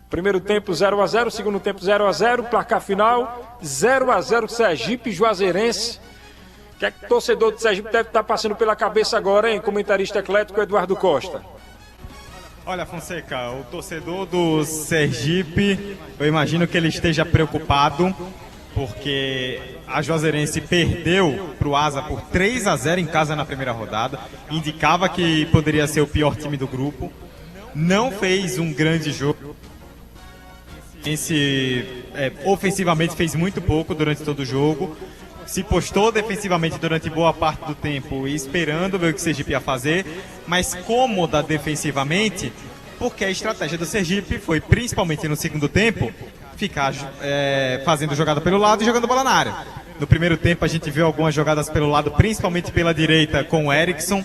Primeiro tempo 0-0, segundo tempo 0-0, placar final 0-0 Sergipe e Juazeirense. O que é que o torcedor do Sergipe deve estar passando pela cabeça agora, hein? Comentarista eclético Eduardo Costa. Olha, Fonseca, o torcedor do Sergipe, eu imagino que ele esteja preocupado, porque a Juazeirense perdeu para o Asa por 3-0 em casa na primeira rodada, indicava que poderia ser o pior time do grupo, não fez um grande jogo. Ofensivamente fez muito pouco durante todo o jogo, se postou defensivamente durante boa parte do tempo, esperando ver o que o Sergipe ia fazer, mas cômoda defensivamente, porque a estratégia do Sergipe foi, principalmente no segundo tempo, ficar fazendo jogada pelo lado e jogando bola na área. No primeiro tempo a gente viu algumas jogadas pelo lado, principalmente pela direita com o Erickson,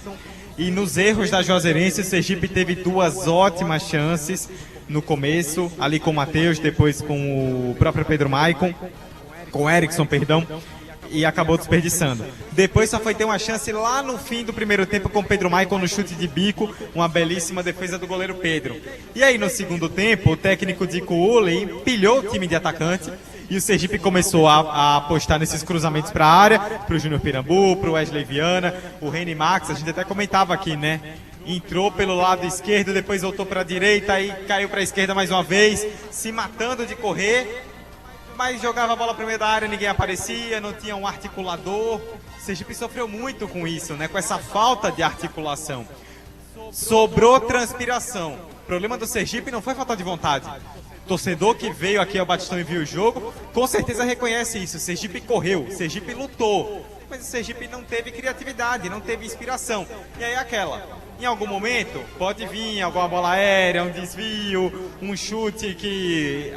e nos erros da Juazeirense o Sergipe teve duas ótimas chances no começo, ali com o Matheus, depois com o próprio Pedro Maicon, com o Erickson, perdão, e acabou desperdiçando. Depois só foi ter uma chance lá no fim do primeiro tempo com o Pedro Maicon no chute de bico, uma belíssima defesa do goleiro Pedro. E aí no segundo tempo, o técnico Dico Ulley empilhou o time de atacante e o Sergipe começou a apostar nesses cruzamentos para a área, para o Júnior Pirambu, para o Wesley Viana, o Reni Max, a gente até comentava aqui, né? Entrou pelo lado esquerdo, depois voltou para a direita e caiu para a esquerda mais uma vez, se matando de correr, mas jogava a bola para o meio da área, ninguém aparecia, não tinha um articulador. O Sergipe sofreu muito com isso, né? Com essa falta de articulação. Sobrou transpiração. O problema do Sergipe não foi falta de vontade. O torcedor que veio aqui ao Batistão e viu o jogo, com certeza reconhece isso. O Sergipe correu, o Sergipe lutou, mas o Sergipe não teve criatividade, não teve inspiração. E aí em algum momento, pode vir alguma bola aérea, um desvio, um chute que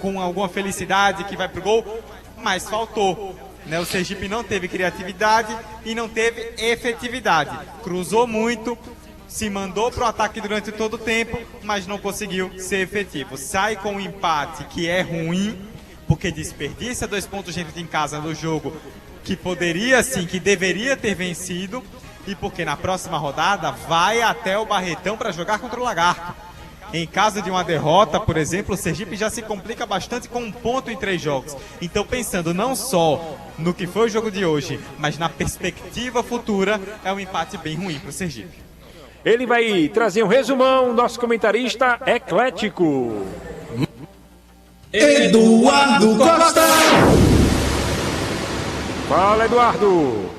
com alguma felicidade que vai pro gol, mas faltou. Né? O Sergipe não teve criatividade e não teve efetividade. Cruzou muito, se mandou pro ataque durante todo o tempo, mas não conseguiu ser efetivo. Sai com um empate que é ruim, porque desperdiça 2 pontos dentro em casa no jogo que poderia sim, que deveria ter vencido, e porque na próxima rodada vai até o Barretão para jogar contra o Lagarto. Em caso de uma derrota, por exemplo, o Sergipe já se complica bastante com 1 ponto em 3 jogos. Então, pensando não só no que foi o jogo de hoje, mas na perspectiva futura, é um empate bem ruim para o Sergipe. Ele vai trazer um resumão, nosso comentarista eclético. Eduardo Costa. Fala, Eduardo.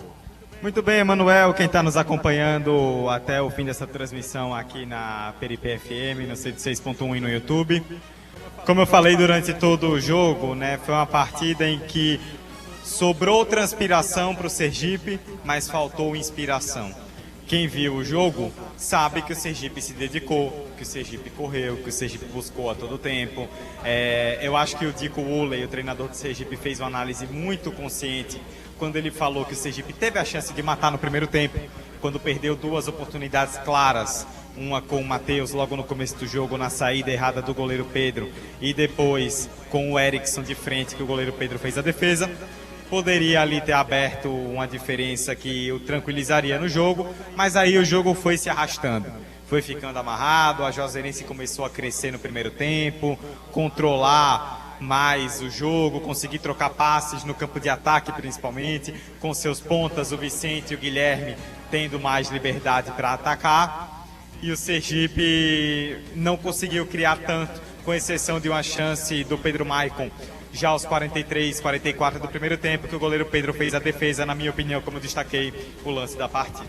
Muito bem, Emanuel, quem está nos acompanhando até o fim dessa transmissão aqui na Peripe FM, no 106.1 e no YouTube. Como eu falei durante todo o jogo, né, foi uma partida em que sobrou transpiração para o Sergipe, mas faltou inspiração. Quem viu o jogo sabe que o Sergipe se dedicou, que o Sergipe correu, que o Sergipe buscou a todo tempo. Eu acho que o Dico Ulley, o treinador do Sergipe, fez uma análise muito consciente quando ele falou que o Sergipe teve a chance de matar no primeiro tempo, quando perdeu 2 oportunidades claras, uma com o Matheus logo no começo do jogo, na saída errada do goleiro Pedro, e depois com o Erickson de frente, que o goleiro Pedro fez a defesa. Poderia ali ter aberto uma diferença que o tranquilizaria no jogo, mas aí o jogo foi se arrastando. Foi ficando amarrado, a Juazeirense começou a crescer no primeiro tempo, controlar mais o jogo, conseguir trocar passes no campo de ataque principalmente, com seus pontas, o Vicente e o Guilherme tendo mais liberdade para atacar. E o Sergipe não conseguiu criar tanto, com exceção de uma chance do Pedro Maicon, já aos 43, 44 do primeiro tempo, que o goleiro Pedro fez a defesa, na minha opinião, como eu destaquei, o lance da partida.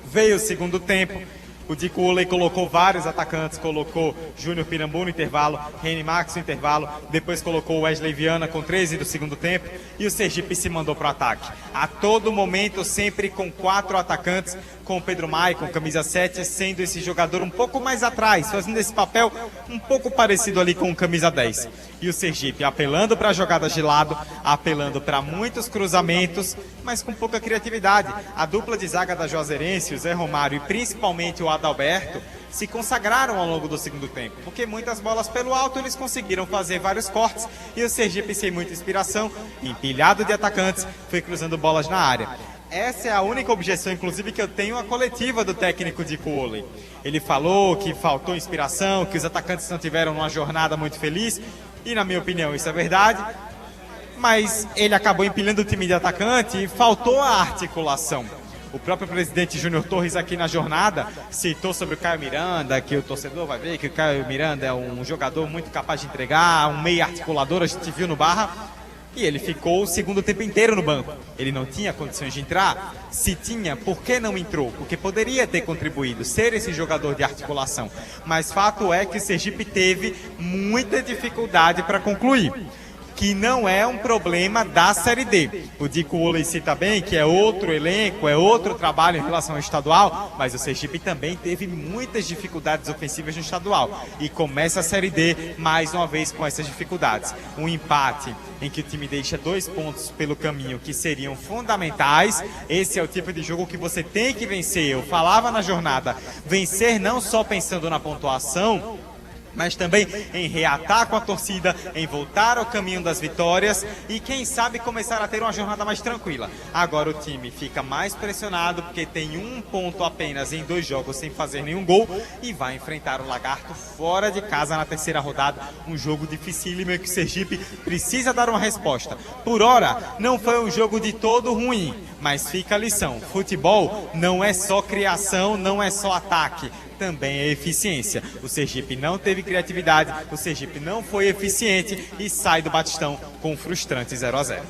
Veio o segundo tempo, o Dico Ulley colocou vários atacantes, colocou Júnior Pirambu no intervalo, Reni Max no intervalo, depois colocou o Wesley Viana com 13 do segundo tempo, e o Sergipe se mandou para o ataque. A todo momento, sempre com 4 atacantes, com o Pedro Maicon, camisa 7, sendo esse jogador um pouco mais atrás, fazendo esse papel um pouco parecido ali com o camisa 10. E o Sergipe apelando para jogadas de lado, apelando para muitos cruzamentos, mas com pouca criatividade. A dupla de zaga da Juazeirense, o Zé Romário e principalmente o Adalberto, se consagraram ao longo do segundo tempo, porque muitas bolas pelo alto eles conseguiram fazer vários cortes, e o Sergipe, sem muita inspiração, empilhado de atacantes, foi cruzando bolas na área. essa é a única objeção, inclusive, que eu tenho à coletiva do técnico de Cole. Ele falou que faltou inspiração, que os atacantes não tiveram uma jornada muito feliz, e na minha opinião isso é verdade, mas ele acabou empilhando o time de atacante e faltou a articulação. O próprio presidente Júnior Torres aqui na jornada citou sobre o Caio Miranda, que o torcedor vai ver que o Caio Miranda é um jogador muito capaz de entregar, um meio articulador, a gente viu no Barra, e ele ficou o segundo tempo inteiro no banco. Ele não tinha condições de entrar? Se tinha, por que não entrou? Porque poderia ter contribuído, ser esse jogador de articulação. Mas fato é que o Sergipe teve muita dificuldade para concluir, que não é um problema da Série D. O Dico Oley cita bem que é outro elenco, é outro trabalho em relação ao estadual, mas o Sergipe também teve muitas dificuldades ofensivas no estadual. E começa a Série D mais uma vez com essas dificuldades. Um empate em que o time deixa 2 pontos pelo caminho que seriam fundamentais. Esse é o tipo de jogo que você tem que vencer. Eu falava na jornada, vencer não só pensando na pontuação, mas também em reatar com a torcida, em voltar ao caminho das vitórias e quem sabe começar a ter uma jornada mais tranquila. Agora o time fica mais pressionado porque tem 1 ponto apenas em 2 jogos sem fazer nenhum gol e vai enfrentar o Lagarto fora de casa na 3ª rodada, um jogo dificílimo em que o Sergipe precisa dar uma resposta. Por hora, não foi um jogo de todo ruim, mas fica a lição: futebol não é só criação, não é só ataque, também é eficiência. O Sergipe não teve criatividade, o Sergipe não foi eficiente e sai do Batistão com um frustrante 0-0.